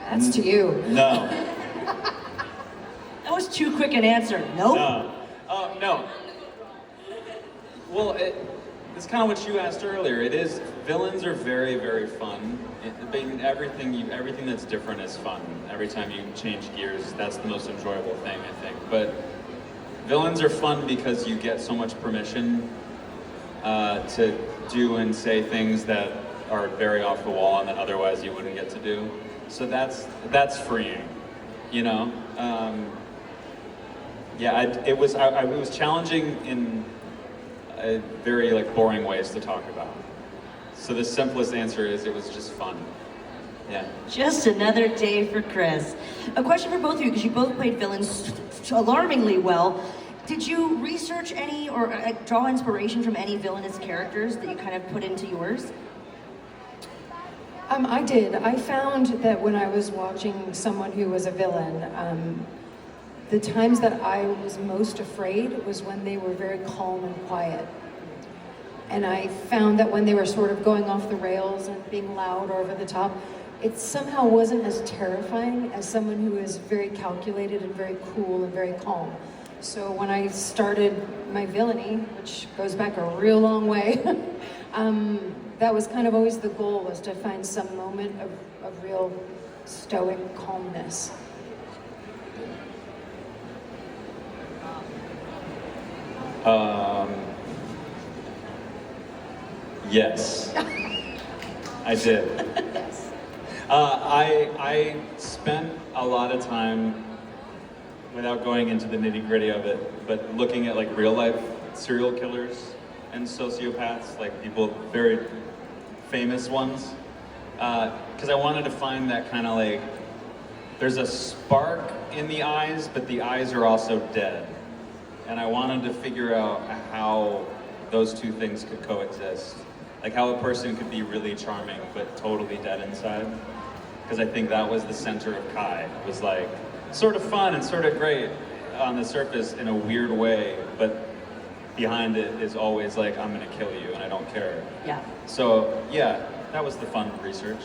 That's to you. No. That was too quick an answer. Nope. No. No. Well, it's kind of what you asked earlier. It is, villains are very, very fun. Everything that's different is fun. Every time you change gears, that's the most enjoyable thing, I think. But villains are fun because you get so much permission to do and say things that are very off the wall and that otherwise you wouldn't get to do. So that's freeing, you know. It was challenging in very like boring ways to talk about. So the simplest answer is it was just fun. Yeah. Just another day for Chris. A question for both of you, because you both played villains alarmingly well. Did you research any or draw inspiration from any villainous characters that you kind of put into yours? I did. I found that when I was watching someone who was a villain, the times that I was most afraid was when they were very calm and quiet. And I found that when they were sort of going off the rails and being loud or over the top, it somehow wasn't as terrifying as someone who is very calculated and very cool and very calm. So when I started my villainy, which goes back a real long way, that was kind of always the goal, was to find some moment of real stoic calmness. Yes, I did. Yes. I spent a lot of time, without going into the nitty-gritty of it, but looking at like real life serial killers and sociopaths, like people, very famous ones, because I wanted to find that kind of like, there's a spark in the eyes, but the eyes are also dead. And I wanted to figure out how those two things could coexist. Like how a person could be really charming, but totally dead inside. Because I think that was the center of Kai. It was like, sort of fun and sort of great on the surface in a weird way, but behind it is always like, I'm gonna kill you and I don't care. Yeah. So yeah, that was the fun research.